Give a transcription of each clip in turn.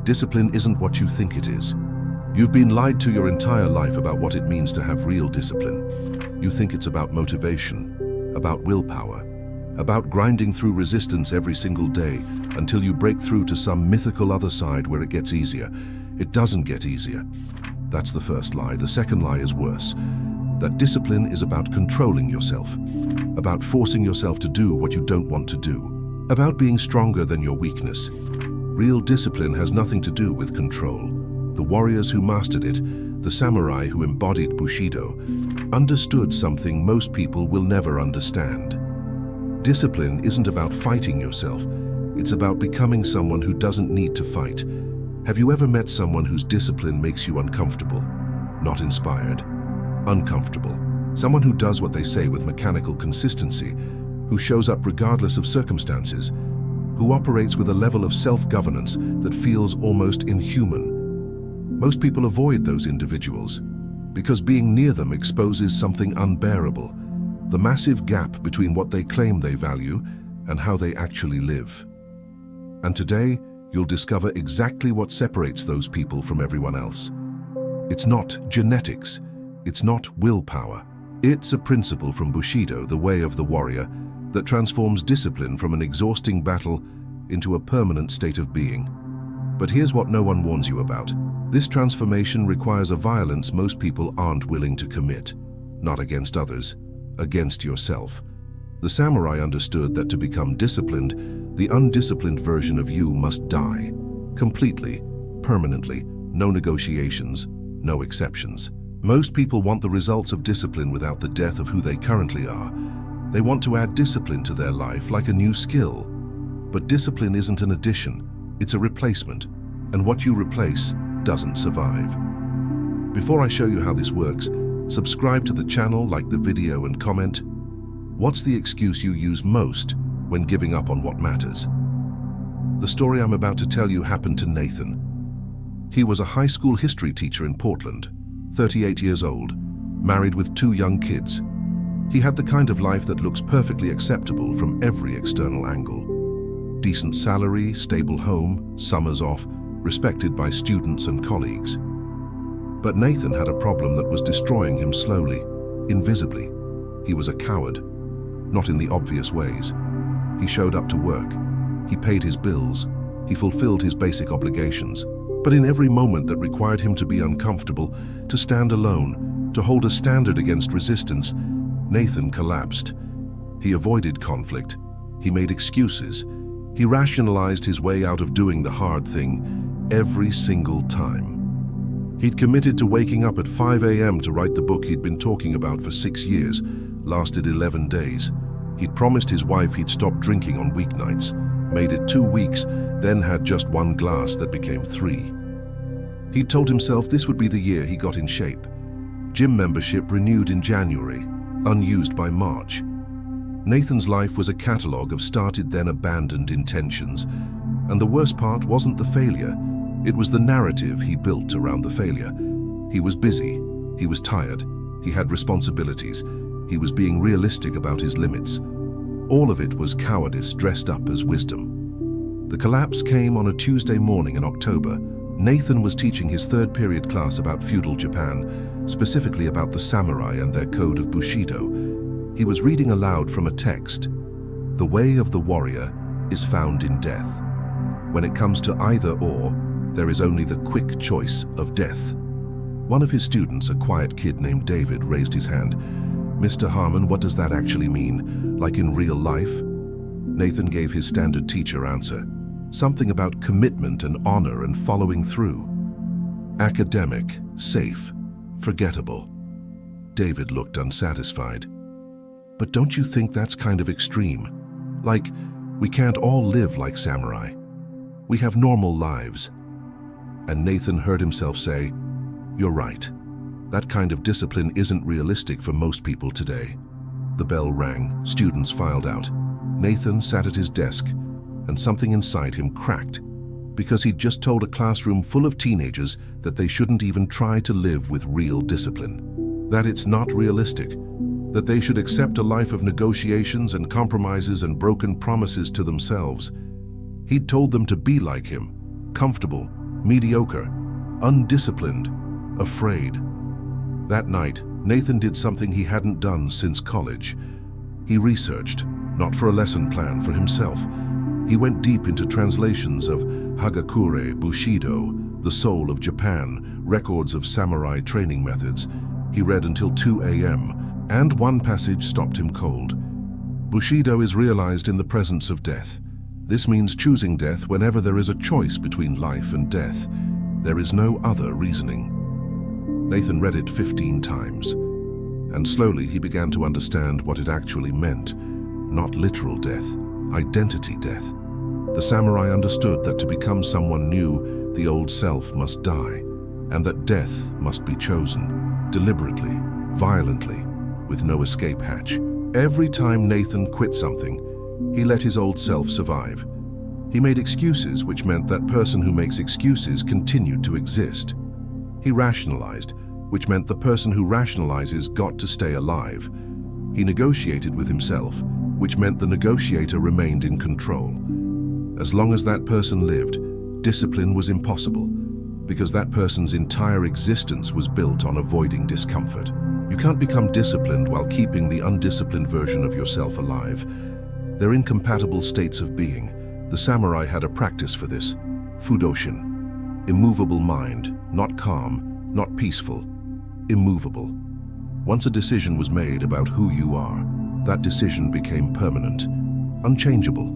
Discipline isn't what you think it is. You've been lied to your entire life about what it means to have real discipline. You think it's about motivation, about willpower, about grinding through resistance every single day until you break through to some mythical other side where it gets easier. It doesn't get easier. That's the first lie. The second lie is worse. That discipline is about controlling yourself, about forcing yourself to do what you don't want to do, about being stronger than your weakness. Real discipline has nothing to do with control. The warriors who mastered it, the samurai who embodied Bushido, understood something most people will never understand. Discipline isn't about fighting yourself. It's about becoming someone who doesn't need to fight. Have you ever met someone whose discipline makes you uncomfortable? Not inspired. Uncomfortable. Someone who does what they say with mechanical consistency, who shows up regardless of circumstances, who operates with a level of self-governance that feels almost inhuman. Most people avoid those individuals because being near them exposes something unbearable, the massive gap between what they claim they value and how they actually live. And today, you'll discover exactly what separates those people from everyone else. It's not genetics. It's not willpower. It's a principle from Bushido, the way of the warrior, that transforms discipline from an exhausting battle into a permanent state of being. But here's what no one warns you about. This transformation requires a violence most people aren't willing to commit. Not against others, against yourself. The samurai understood that to become disciplined, the undisciplined version of you must die. Completely, permanently, no negotiations, no exceptions. Most people want the results of discipline without the death of who they currently are. They want to add discipline to their life like a new skill. But discipline isn't an addition, it's a replacement. And what you replace doesn't survive. Before I show you how this works, subscribe to the channel, like the video and comment. What's the excuse you use most when giving up on what matters? The story I'm about to tell you happened to Nathan. He was a high school history teacher in Portland, 38 years old, married with 2 young kids. He had the kind of life that looks perfectly acceptable from every external angle. Decent salary, stable home, summers off, respected by students and colleagues. But Nathan had a problem that was destroying him slowly, invisibly. He was a coward, not in the obvious ways. He showed up to work. He paid his bills. He fulfilled his basic obligations. But in every moment that required him to be uncomfortable, to stand alone, to hold a standard against resistance, Nathan collapsed. He avoided conflict. He made excuses. He rationalized his way out of doing the hard thing every single time. He'd committed to waking up at 5 a.m. to write the book he'd been talking about for 6 years, lasted 11 days. He'd promised his wife he'd stop drinking on weeknights, made it 2 weeks, then had just 1 glass that became 3. He'd told himself this would be the year he got in shape. Gym membership renewed in January, unused by March. Nathan's life was a catalogue of started then abandoned intentions. And the worst part wasn't the failure, it was the narrative he built around the failure. He was busy, he was tired, he had responsibilities, he was being realistic about his limits. All of it was cowardice dressed up as wisdom. The collapse came on a Tuesday morning in October. Nathan was teaching his 3rd period class about feudal Japan, specifically about the samurai and their code of Bushido. He was reading aloud from a text. The way of the warrior is found in death. When it comes to either or, there is only the quick choice of death. One of his students, a quiet kid named David, raised his hand. "Mr. Harmon, what does that actually mean? Like in real life?" Nathan gave his standard teacher answer. Something about commitment and honor and following through. Academic, safe, forgettable. David looked unsatisfied. "But don't you think that's kind of extreme? Like, we can't all live like samurai. We have normal lives." And Nathan heard himself say, "You're right. That kind of discipline isn't realistic for most people today." The bell rang, students filed out. Nathan sat at his desk, and something inside him cracked, because he'd just told a classroom full of teenagers that they shouldn't even try to live with real discipline. That it's not realistic, that they should accept a life of negotiations and compromises and broken promises to themselves. He'd told them to be like him, comfortable, mediocre, undisciplined, afraid. That night, Nathan did something he hadn't done since college. He researched, not for a lesson plan, for himself. He went deep into translations of Hagakure, Bushido, the soul of Japan, records of samurai training methods. He read until 2 a.m., and one passage stopped him cold. Bushido is realized in the presence of death. This means choosing death whenever there is a choice between life and death. There is no other reasoning. Nathan read it 15 times, and slowly he began to understand what it actually meant. Not literal death, identity death. The samurai understood that to become someone new, the old self must die, and that death must be chosen, deliberately, violently, with no escape hatch. Every time Nathan quit something, he let his old self survive. He made excuses, which meant that person who makes excuses continued to exist. He rationalized, which meant the person who rationalizes got to stay alive. He negotiated with himself, which meant the negotiator remained in control. As long as that person lived, discipline was impossible, because that person's entire existence was built on avoiding discomfort. You can't become disciplined while keeping the undisciplined version of yourself alive. They're incompatible states of being. The samurai had a practice for this: Fudoshin. Immovable mind, not calm, not peaceful, immovable. Once a decision was made about who you are, that decision became permanent, unchangeable.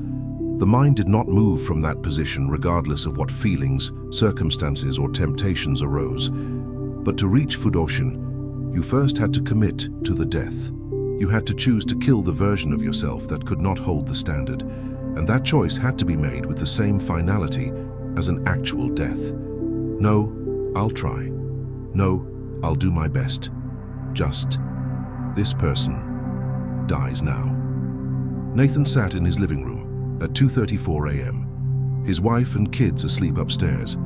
The mind did not move from that position regardless of what feelings, circumstances, or temptations arose. But to reach Fudoshin, you first had to commit to the death. You had to choose to kill the version of yourself that could not hold the standard, and that choice had to be made with the same finality as an actual death. No, I'll try. No, I'll do my best. Just, this person dies now. Nathan sat in his living room at 2:34 a.m. His wife and kids asleep upstairs.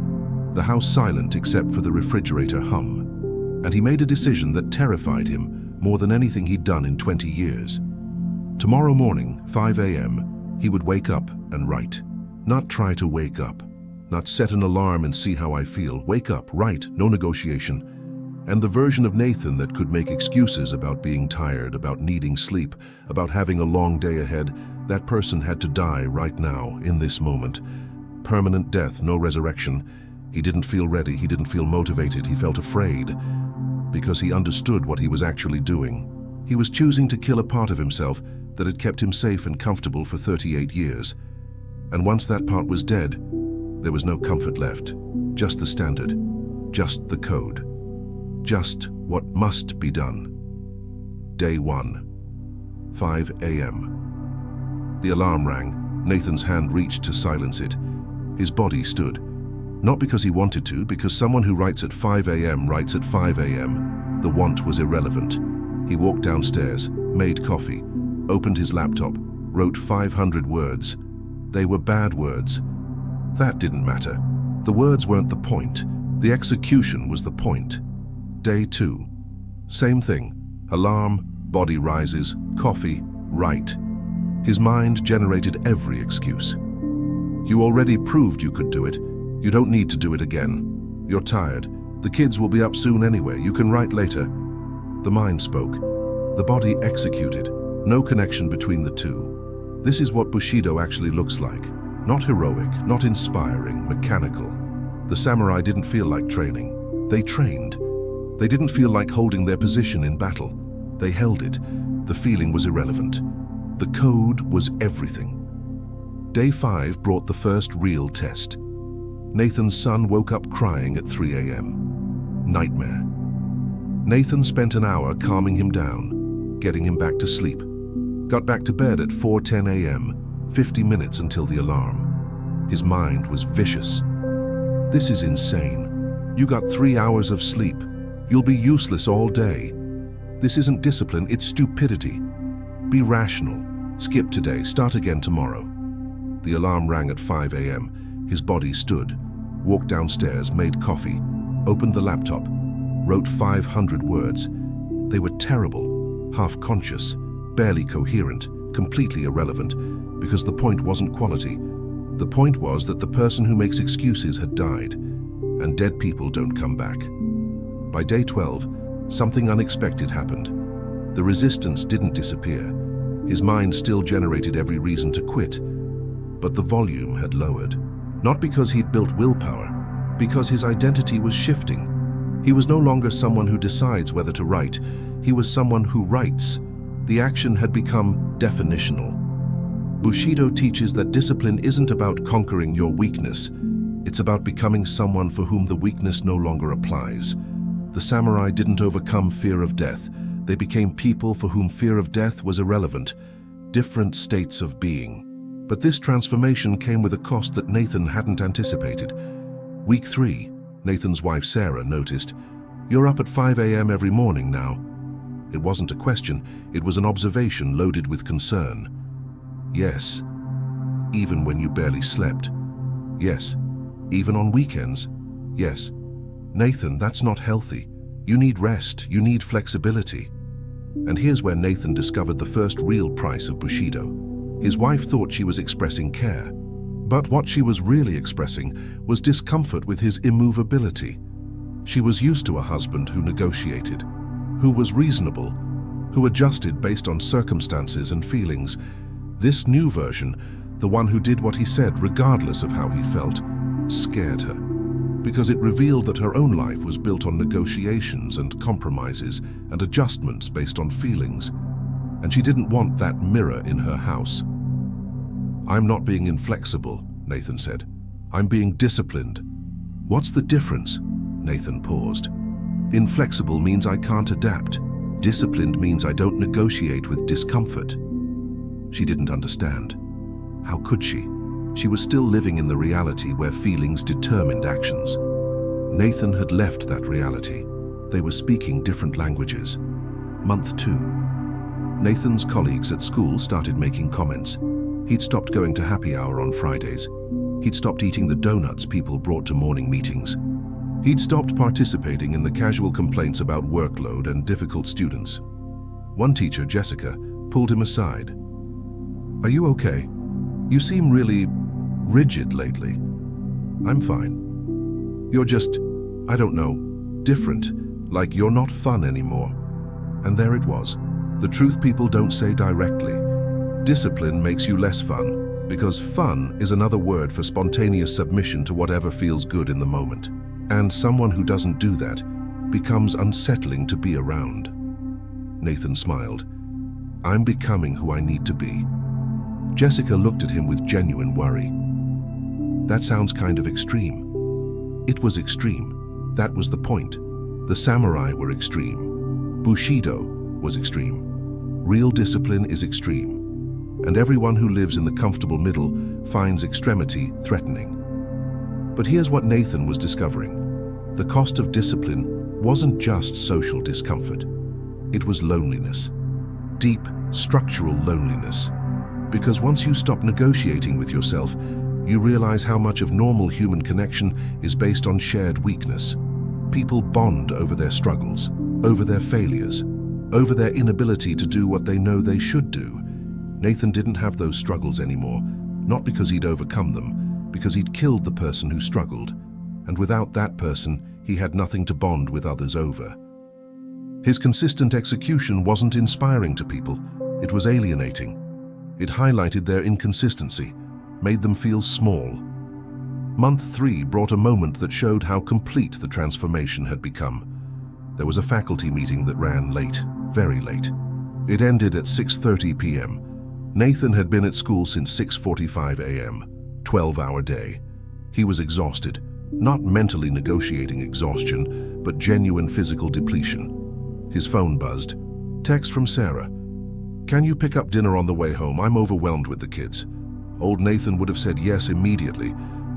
The house silent except for the refrigerator hum. And he made a decision that terrified him more than anything he'd done in 20 years. Tomorrow morning, 5 a.m., he would wake up and write. Not try to wake up. Not set an alarm and see how I feel. Wake up, write, no negotiation. And the version of Nathan that could make excuses about being tired, about needing sleep, about having a long day ahead, that person had to die right now, in this moment. Permanent death, no resurrection. He didn't feel ready, he didn't feel motivated, he felt afraid. Because he understood what he was actually doing. He was choosing to kill a part of himself that had kept him safe and comfortable for 38 years. And once that part was dead, there was no comfort left. Just the standard. Just the code. Just what must be done. Day 1. 5 a.m. The alarm rang. Nathan's hand reached to silence it. His body stood. Not because he wanted to, because someone who writes at 5 a.m. writes at 5 a.m. The want was irrelevant. He walked downstairs, made coffee, opened his laptop, wrote 500 words. They were bad words. That didn't matter. The words weren't the point. The execution was the point. Day 2. Same thing. Alarm, body rises, coffee, write. His mind generated every excuse. You already proved you could do it. You don't need to do it again. You're tired. The kids will be up soon anyway. You can write later. The mind spoke. The body executed. No connection between the two. This is what Bushido actually looks like. Not heroic, not inspiring, mechanical. The samurai didn't feel like training. They trained. They didn't feel like holding their position in battle. They held it. The feeling was irrelevant. The code was everything. Day 5 brought the first real test. Nathan's son woke up crying at 3 a.m. Nightmare. Nathan spent an hour calming him down, getting him back to sleep. Got back to bed at 4:10 a.m., 50 minutes until the alarm. His mind was vicious. This is insane. You got 3 hours of sleep. You'll be useless all day. This isn't discipline, it's stupidity. Be rational. Skip today, start again tomorrow. The alarm rang at 5 a.m. His body stood, walked downstairs, made coffee, opened the laptop, wrote 500 words. They were terrible, half-conscious, barely coherent, completely irrelevant, because the point wasn't quality. The point was that the person who makes excuses had died. and dead people don't come back. By day 12, something unexpected happened. The resistance didn't disappear. His mind still generated every reason to quit, but the volume had lowered. Not because he'd built willpower, because his identity was shifting. He was no longer someone who decides whether to write. He was someone who writes. The action had become definitional. Bushido teaches that discipline isn't about conquering your weakness. It's about becoming someone for whom the weakness no longer applies. The samurai didn't overcome fear of death. They became people for whom fear of death was irrelevant, different states of being. But this transformation came with a cost that Nathan hadn't anticipated. Week 3, Nathan's wife Sarah noticed, "You're up at 5 a.m. every morning now." It wasn't a question, it was an observation loaded with concern. Yes, even when you barely slept. Yes, even on weekends. Yes. Nathan, that's not healthy. You need rest, you need flexibility. And here's where Nathan discovered the first real price of Bushido. His wife thought she was expressing care, but what she was really expressing was discomfort with his immovability. She was used to a husband who negotiated, who was reasonable, who adjusted based on circumstances and feelings. This new version, the one who did what he said regardless of how he felt, scared her, because it revealed that her own life was built on negotiations and compromises and adjustments based on feelings, and she didn't want that mirror in her house. "I'm not being inflexible," Nathan said. "I'm being disciplined." "What's the difference?" Nathan paused. "Inflexible means I can't adapt. Disciplined means I don't negotiate with discomfort." She didn't understand. How could she? She was still living in the reality where feelings determined actions. Nathan had left that reality. They were speaking different languages. Month 2. Nathan's colleagues at school started making comments. He'd stopped going to happy hour on Fridays. He'd stopped eating the donuts people brought to morning meetings. He'd stopped participating in the casual complaints about workload and difficult students. One teacher, Jessica, pulled him aside. "Are you okay? You seem really rigid lately." "I'm fine. You're just, I don't know, different, like you're not fun anymore." And there it was. The truth people don't say directly. Discipline makes you less fun, because fun is another word for spontaneous submission to whatever feels good in the moment. And someone who doesn't do that becomes unsettling to be around. Nathan smiled. "I'm becoming who I need to be." Jessica looked at him with genuine worry. "That sounds kind of extreme." It was extreme. That was the point. The samurai were extreme. Bushido was extreme. Real discipline is extreme. And everyone who lives in the comfortable middle finds extremity threatening. But here's what Nathan was discovering. The cost of discipline wasn't just social discomfort. It was loneliness. Deep, structural loneliness. Because once you stop negotiating with yourself, you realize how much of normal human connection is based on shared weakness. People bond over their struggles, over their failures, over their inability to do what they know they should do. Nathan didn't have those struggles anymore, not because he'd overcome them, because he'd killed the person who struggled, and without that person, he had nothing to bond with others over. His consistent execution wasn't inspiring to people, it was alienating. It highlighted their inconsistency, made them feel small. Month 3 brought a moment that showed how complete the transformation had become. There was a faculty meeting that ran late, very late. It ended at 6:30 p.m. Nathan had been at school since 6:45 a.m., 12-hour day. He was exhausted, not mentally negotiating exhaustion, but genuine physical depletion. His phone buzzed. Text from Sarah. "Can you pick up dinner on the way home? I'm overwhelmed with the kids." Old Nathan would have said yes immediately,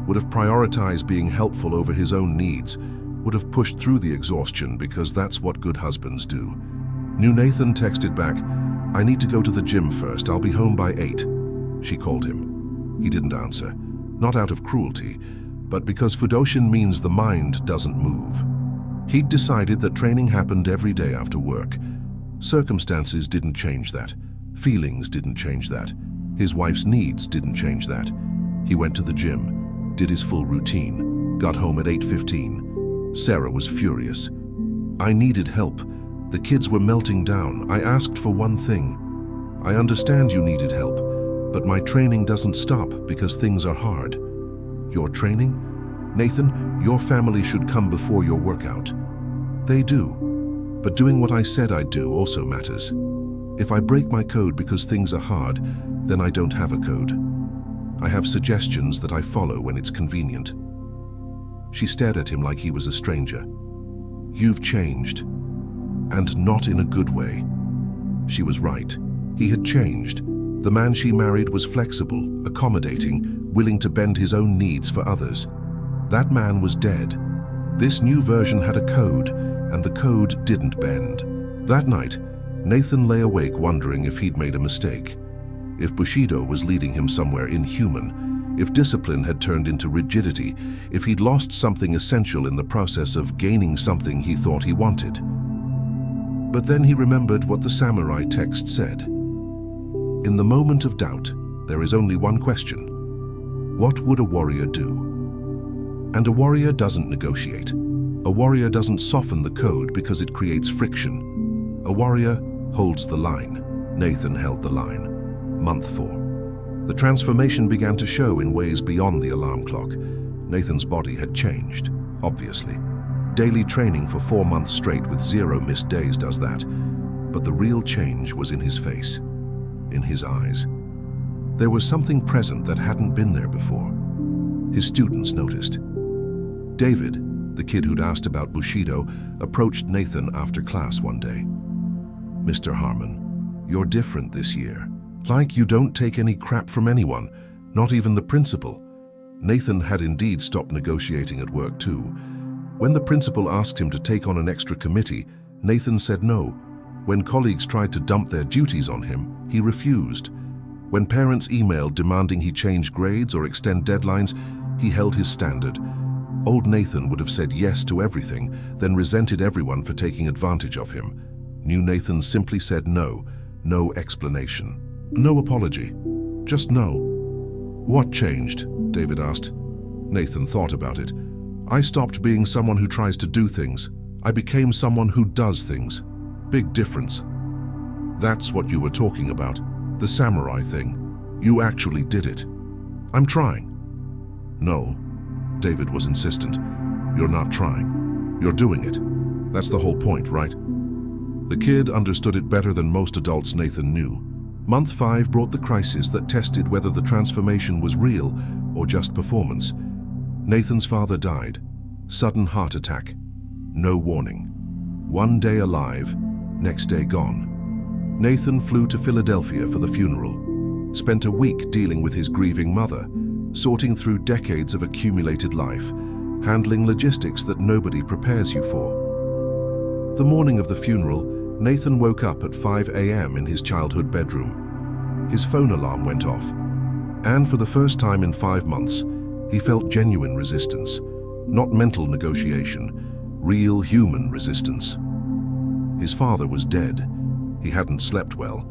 would have prioritized being helpful over his own needs, would have pushed through the exhaustion because that's what good husbands do. New Nathan texted back, "I need to go to the gym first. I'll be home by 8. She called him. He didn't answer, not out of cruelty, but because Fudoshin means the mind doesn't move. He'd decided that training happened every day after work. Circumstances didn't change that. Feelings didn't change that. His wife's needs didn't change that. He went to the gym, did his full routine, Got home at 8:15. Sarah was furious. I needed help. The kids were melting down. I asked for one thing. I understand you needed help, but my training doesn't stop because things are hard. Your training? Nathan, your family should come before your workout. They do. But doing what I said I'd do also matters. If I break my code because things are hard, then I don't have a code. I have suggestions that I follow when it's convenient. She stared at him like he was a stranger. You've changed. And not in a good way. She was right. He had changed. The man she married was flexible, accommodating, willing to bend his own needs for others. That man was dead. This new version had a code, and the code didn't bend. That night, Nathan lay awake wondering if he'd made a mistake. If Bushido was leading him somewhere inhuman, if discipline had turned into rigidity, if he'd lost something essential in the process of gaining something he thought he wanted. But then he remembered what the samurai text said. In the moment of doubt, there is only one question. What would a warrior do? And a warrior doesn't negotiate. A warrior doesn't soften the code because it creates friction. A warrior holds the line. Nathan held the line. Month 4. The transformation began to show in ways beyond the alarm clock. Nathan's body had changed, obviously. Daily training for 4 months straight with 0 missed days does that. But the real change was in his face, in his eyes. There was something present that hadn't been there before. His students noticed. David, the kid who'd asked about Bushido, approached Nathan after class one day. Mr. Harmon, you're different this year. Like you don't take any crap from anyone, not even the principal. Nathan had indeed stopped negotiating at work too. When the principal asked him to take on an extra committee, Nathan said no. When colleagues tried to dump their duties on him, he refused. When parents emailed demanding he change grades or extend deadlines, he held his standard. Old Nathan would have said yes to everything, then resented everyone for taking advantage of him. New Nathan simply said no, no explanation. No apology, just no. What changed? David asked. Nathan thought about it. I stopped being someone who tries to do things. I became someone who does things. Big difference. That's what you were talking about, the samurai thing. You actually did it. I'm trying. No, David was insistent. You're not trying. You're doing it. That's the whole point, right? The kid understood it better than most adults Nathan knew. Month 5 brought the crisis that tested whether the transformation was real or just performance. Nathan's father died. Sudden heart attack. No warning. One day alive, next day gone. Nathan flew to Philadelphia for the funeral. Spent a week dealing with his grieving mother, sorting through decades of accumulated life, handling logistics that nobody prepares you for. The morning of the funeral, Nathan woke up at 5 a.m. in his childhood bedroom. His phone alarm went off, and for the first time in 5 months, he felt genuine resistance, not mental negotiation, real human resistance. His father was dead. He hadn't slept well.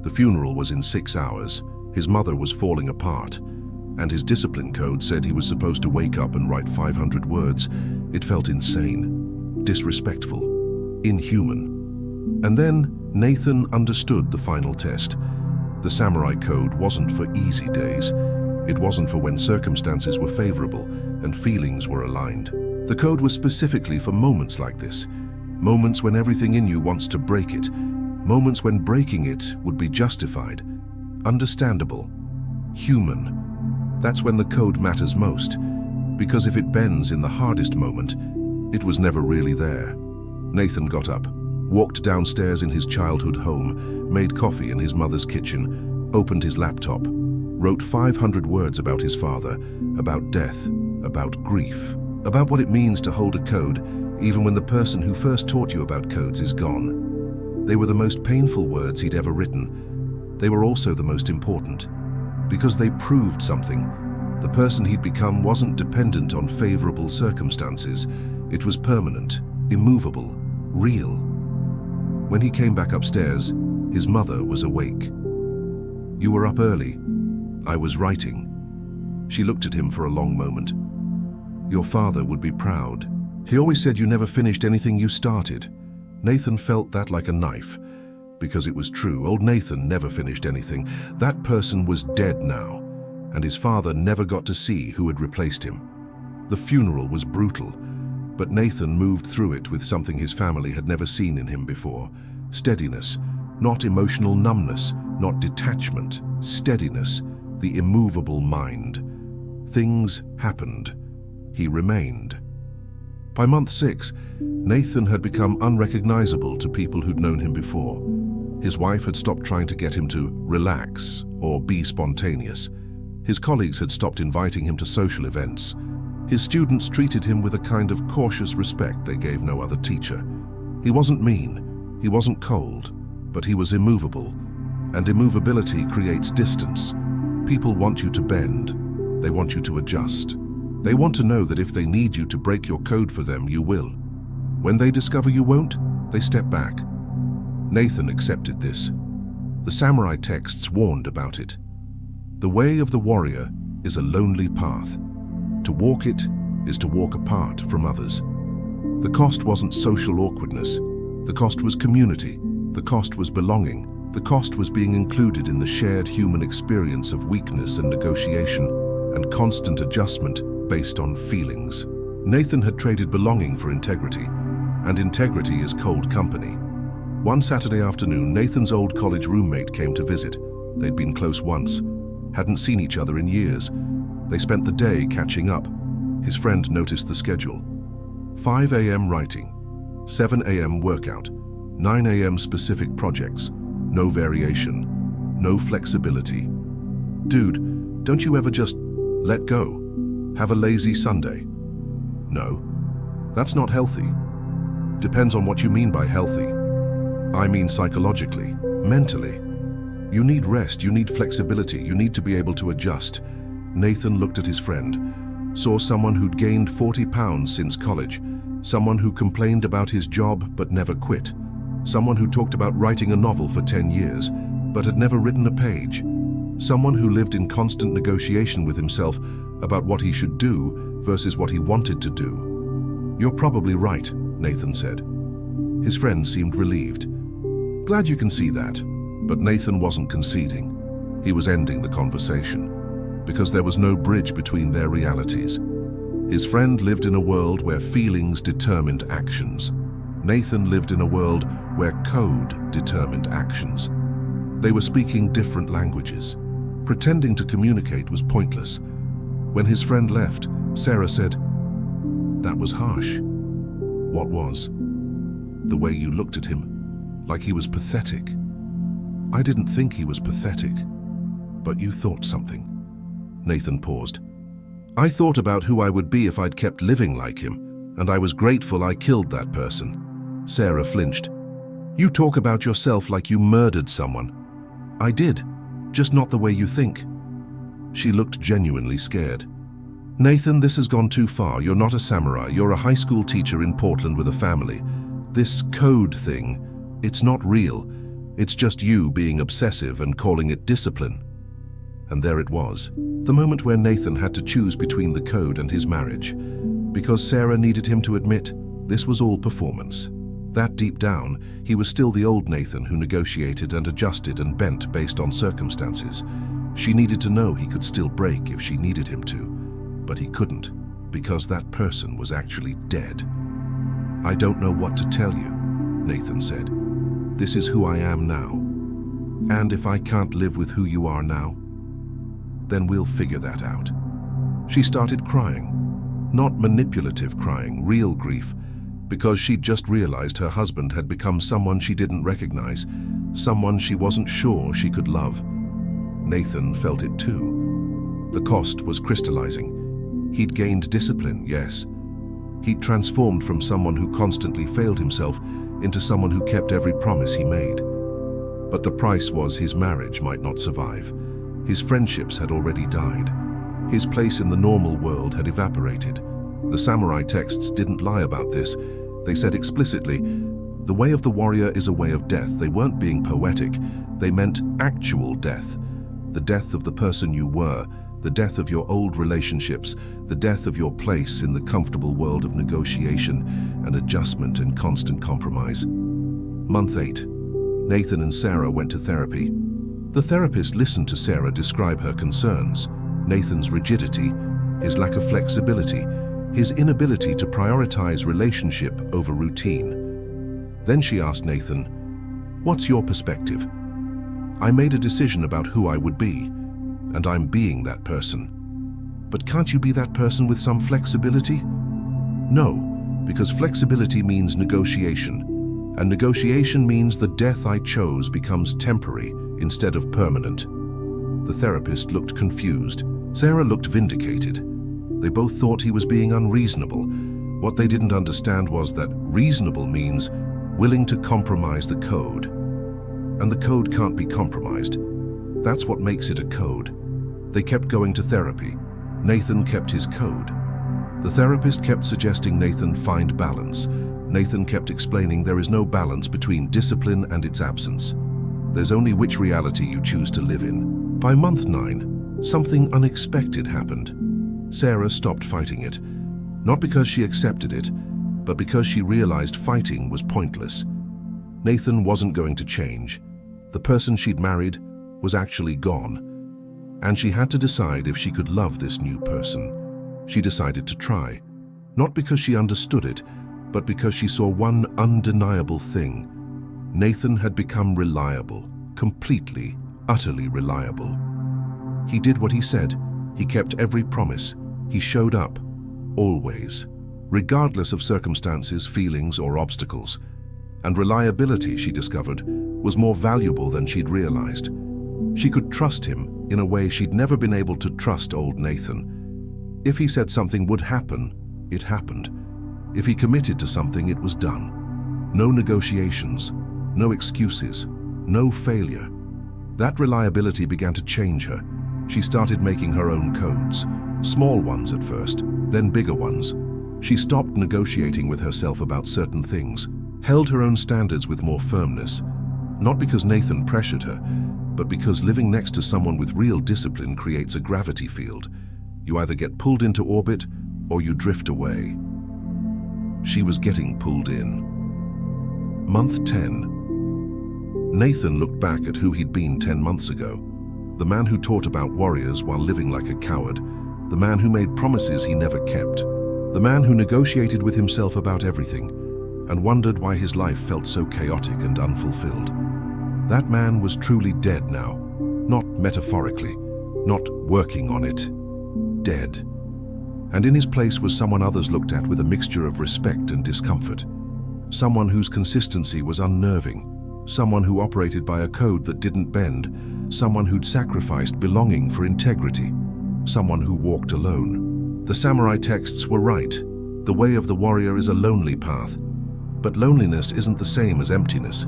The funeral was in 6 hours. His mother was falling apart, and his discipline code said he was supposed to wake up and write 500 words. It felt insane, disrespectful, inhuman. And then Nathan understood the final test. The samurai code wasn't for easy days. It wasn't for when circumstances were favorable and feelings were aligned. The code was specifically for moments like this. Moments when everything in you wants to break it. Moments when breaking it would be justified, understandable, human. That's when the code matters most. Because if it bends in the hardest moment, it was never really there. Nathan got up, walked downstairs in his childhood home, made coffee in his mother's kitchen, opened his laptop, wrote 500 words about his father, about death, about grief, about what it means to hold a code even when the person who first taught you about codes is gone. They were the most painful words he'd ever written. They were also the most important, because they proved something. The person he'd become wasn't dependent on favorable circumstances. It was permanent, immovable, real. When he came back upstairs, his mother was awake. You were up early. I was writing. She looked at him for a long moment. Your father would be proud. He always said you never finished anything you started. Nathan felt that like a knife, because it was true. Old Nathan never finished anything. That person was dead now, and his father never got to see who had replaced him. The funeral was brutal, but Nathan moved through it with something his family had never seen in him before. Steadiness, not emotional numbness, not detachment, steadiness, the immovable mind. Things happened. He remained. By month 6, Nathan had become unrecognizable to people who'd known him before. His wife had stopped trying to get him to relax or be spontaneous. His colleagues had stopped inviting him to social events. His students treated him with a kind of cautious respect they gave no other teacher. He wasn't mean, he wasn't cold, but he was immovable. And immovability creates distance. People want you to bend. They want you to adjust. They want to know that if they need you to break your code for them, you will. When they discover you won't, they step back. Nathan accepted this. The samurai texts warned about it. The way of the warrior is a lonely path. To walk it is to walk apart from others. The cost wasn't social awkwardness. The cost was community. The cost was belonging. The cost was being included in the shared human experience of weakness and negotiation and constant adjustment based on feelings. Nathan had traded belonging for integrity, and integrity is cold company. One Saturday afternoon, Nathan's old college roommate came to visit. They'd been close once, hadn't seen each other in years. They spent the day catching up. His friend noticed the schedule. 5 a.m. writing, 7 a.m. workout, 9 a.m. specific projects, no variation, no flexibility. Dude, don't you ever just let go? Have a lazy Sunday? No, that's not healthy. Depends on what you mean by healthy. I mean psychologically, mentally. You need rest, you need flexibility, you need to be able to adjust. Nathan looked at his friend, saw someone who'd gained 40 pounds since college, someone who complained about his job but never quit, someone who talked about writing a novel for 10 years but had never written a page, someone who lived in constant negotiation with himself about what he should do versus what he wanted to do. You're probably right, Nathan said. His friend seemed relieved. Glad you can see that. But Nathan wasn't conceding. He was ending the conversation, because there was no bridge between their realities. His friend lived in a world where feelings determined actions. Nathan lived in a world where code determined actions. They were speaking different languages. Pretending to communicate was pointless. When his friend left, Sarah said, "That was harsh." What was? The way you looked at him, like he was pathetic. I didn't think he was pathetic, but you thought something. Nathan paused. I thought about who I would be if I'd kept living like him, and I was grateful I killed that person. Sarah flinched. You talk about yourself like you murdered someone. I did, just not the way you think. She looked genuinely scared. Nathan, this has gone too far. You're not a samurai. You're a high school teacher in Portland with a family. This code thing, it's not real. It's just you being obsessive and calling it discipline. And there it was, the moment where Nathan had to choose between the code and his marriage. Because Sarah needed him to admit this was all performance. That deep down, he was still the old Nathan who negotiated and adjusted and bent based on circumstances. She needed to know he could still break if she needed him to, but he couldn't, because that person was actually dead. I don't know what to tell you, Nathan said. This is who I am now. And if I can't live with who you are now, then we'll figure that out. She started crying. Not manipulative crying, real grief, because she'd just realized her husband had become someone she didn't recognize, someone she wasn't sure she could love. Nathan felt it too. The cost was crystallizing. He'd gained discipline, yes. He'd transformed from someone who constantly failed himself into someone who kept every promise he made. But the price was his marriage might not survive. His friendships had already died. His place in the normal world had evaporated. The samurai texts didn't lie about this. They said explicitly, the way of the warrior is a way of death. They weren't being poetic. They meant actual death. The death of the person you were, the death of your old relationships, the death of your place in the comfortable world of negotiation and adjustment and constant compromise. Month 8. Nathan and Sarah went to therapy. The therapist listened to Sarah describe her concerns, Nathan's rigidity, his lack of flexibility, his inability to prioritize relationship over routine. Then she asked Nathan, "What's your perspective?" "I made a decision about who I would be, and I'm being that person." "But can't you be that person with some flexibility?" "No, because flexibility means negotiation, and negotiation means the death I chose becomes temporary instead of permanent." The therapist looked confused. Sarah looked vindicated. They both thought he was being unreasonable. What they didn't understand was that reasonable means willing to compromise the code. And the code can't be compromised. That's what makes it a code. They kept going to therapy. Nathan kept his code. The therapist kept suggesting Nathan find balance. Nathan kept explaining there is no balance between discipline and its absence. There's only which reality you choose to live in. By month 9, something unexpected happened. Sarah stopped fighting it, not because she accepted it, but because she realized fighting was pointless. Nathan wasn't going to change. The person she'd married was actually gone, and she had to decide if she could love this new person. She decided to try, not because she understood it, but because she saw one undeniable thing. Nathan had become reliable, completely, utterly reliable. He did what he said. He kept every promise. He showed up, always, regardless of circumstances, feelings, or obstacles. And reliability, she discovered, was more valuable than she'd realized. She could trust him in a way she'd never been able to trust old Nathan. If he said something would happen, it happened. If he committed to something, it was done. No negotiations, no excuses, no failure. That reliability began to change her. She started making her own codes, small ones at first, then bigger ones. She stopped negotiating with herself about certain things, held her own standards with more firmness, not because Nathan pressured her, but because living next to someone with real discipline creates a gravity field. You either get pulled into orbit or you drift away. She was getting pulled in. Month 10. Nathan looked back at who he'd been 10 months ago. The man who taught about warriors while living like a coward. The man who made promises he never kept. The man who negotiated with himself about everything and wondered why his life felt so chaotic and unfulfilled. That man was truly dead now, not metaphorically, not working on it. Dead. And in his place was someone others looked at with a mixture of respect and discomfort. Someone whose consistency was unnerving. Someone who operated by a code that didn't bend. Someone who'd sacrificed belonging for integrity. Someone who walked alone. The samurai texts were right. The way of the warrior is a lonely path. But loneliness isn't the same as emptiness.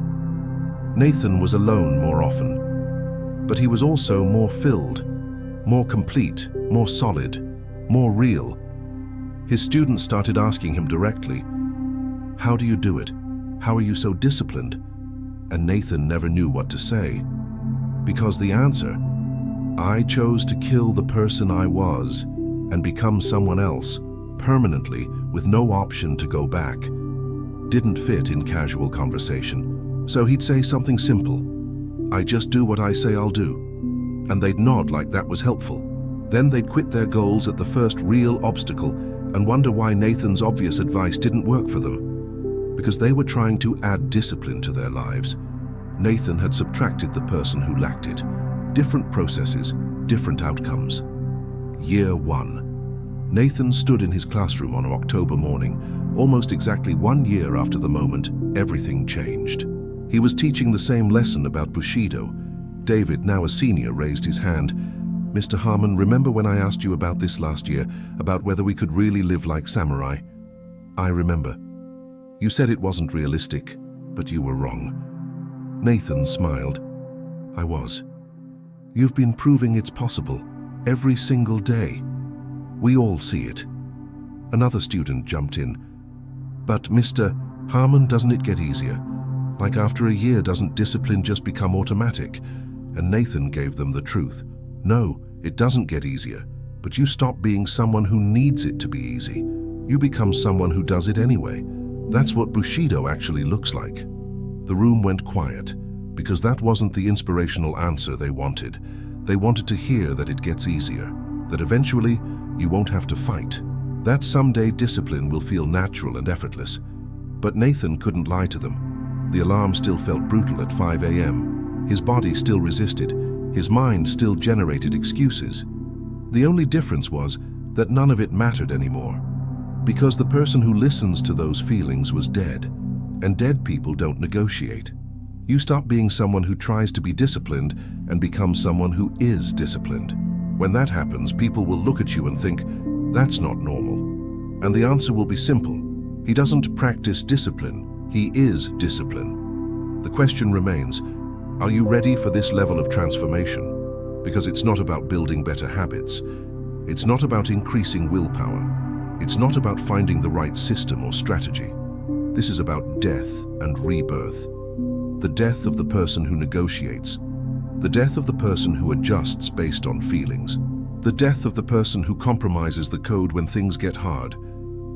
Nathan was alone more often. But he was also more filled, more complete, more solid, more real. His students started asking him directly, "How do you do it? How are you so disciplined?" And Nathan never knew what to say. Because the answer, "I chose to kill the person I was and become someone else, permanently, with no option to go back," didn't fit in casual conversation. So he'd say something simple, "I just do what I say I'll do." And they'd nod like that was helpful. Then they'd quit their goals at the first real obstacle and wonder why Nathan's obvious advice didn't work for them. Because they were trying to add discipline to their lives. Nathan had subtracted the person who lacked it. Different processes, different outcomes. Year 1. Nathan stood in his classroom on an October morning, almost exactly 1 year after the moment everything changed. He was teaching the same lesson about Bushido. David, now a senior, raised his hand. "Mr. Harmon, remember when I asked you about this last year, about whether we could really live like samurai?" "I remember. You said it wasn't realistic, but you were wrong." Nathan smiled. "I was. You've been proving it's possible, every single day. We all see it." Another student jumped in. "But Mr. Harmon, doesn't it get easier? Like after a year, doesn't discipline just become automatic?" And Nathan gave them the truth. No, it doesn't get easier, but you stop being someone who needs it to be easy. You become someone who does it anyway. That's what Bushido actually looks like. The room went quiet, because that wasn't the inspirational answer they wanted. They wanted to hear that it gets easier, that eventually you won't have to fight, that someday discipline will feel natural and effortless. But Nathan couldn't lie to them. The alarm still felt brutal at 5 a.m. His body still resisted. His mind still generated excuses. The only difference was that none of it mattered anymore, because the person who listens to those feelings was dead, and dead people don't negotiate. You stop being someone who tries to be disciplined and become someone who is disciplined. When that happens, people will look at you and think, that's not normal. And the answer will be simple. He doesn't practice discipline, he is discipline. The question remains, are you ready for this level of transformation? Because it's not about building better habits. It's not about increasing willpower. It's not about finding the right system or strategy. This is about death and rebirth. The death of the person who negotiates. The death of the person who adjusts based on feelings. The death of the person who compromises the code when things get hard.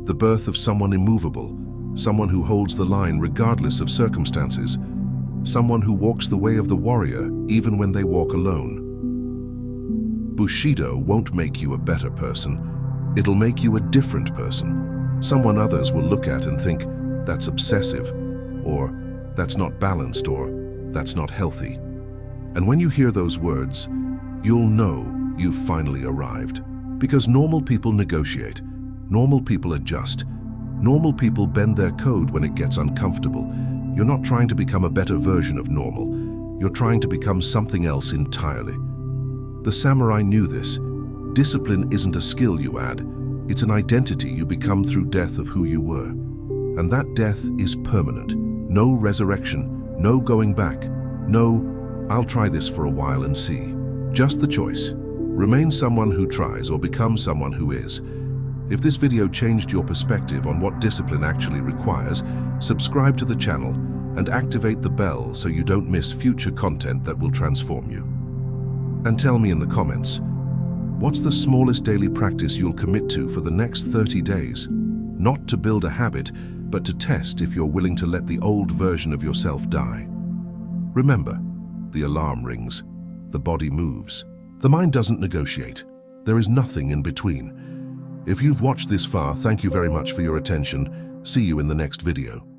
The birth of someone immovable, someone who holds the line regardless of circumstances, someone who walks the way of the warrior even when they walk alone. Bushido won't make you a better person. It'll make you a different person. Someone others will look at and think, that's obsessive, or that's not balanced, or that's not healthy. And when you hear those words, you'll know you've finally arrived. Because normal people negotiate, normal people adjust, normal people bend their code when it gets uncomfortable. You're not trying to become a better version of normal. You're trying to become something else entirely. The samurai knew this. Discipline isn't a skill you add. It's an identity you become through death of who you were. And that death is permanent. No resurrection, no going back, no, I'll try this for a while and see. Just the choice. Remain someone who tries or become someone who is. If this video changed your perspective on what discipline actually requires, subscribe to the channel and activate the bell so you don't miss future content that will transform you. And tell me in the comments, what's the smallest daily practice you'll commit to for the next 30 days? Not to build a habit, but to test if you're willing to let the old version of yourself die. Remember, the alarm rings, the body moves, the mind doesn't negotiate. There is nothing in between. If you've watched this far, thank you very much for your attention. See you in the next video.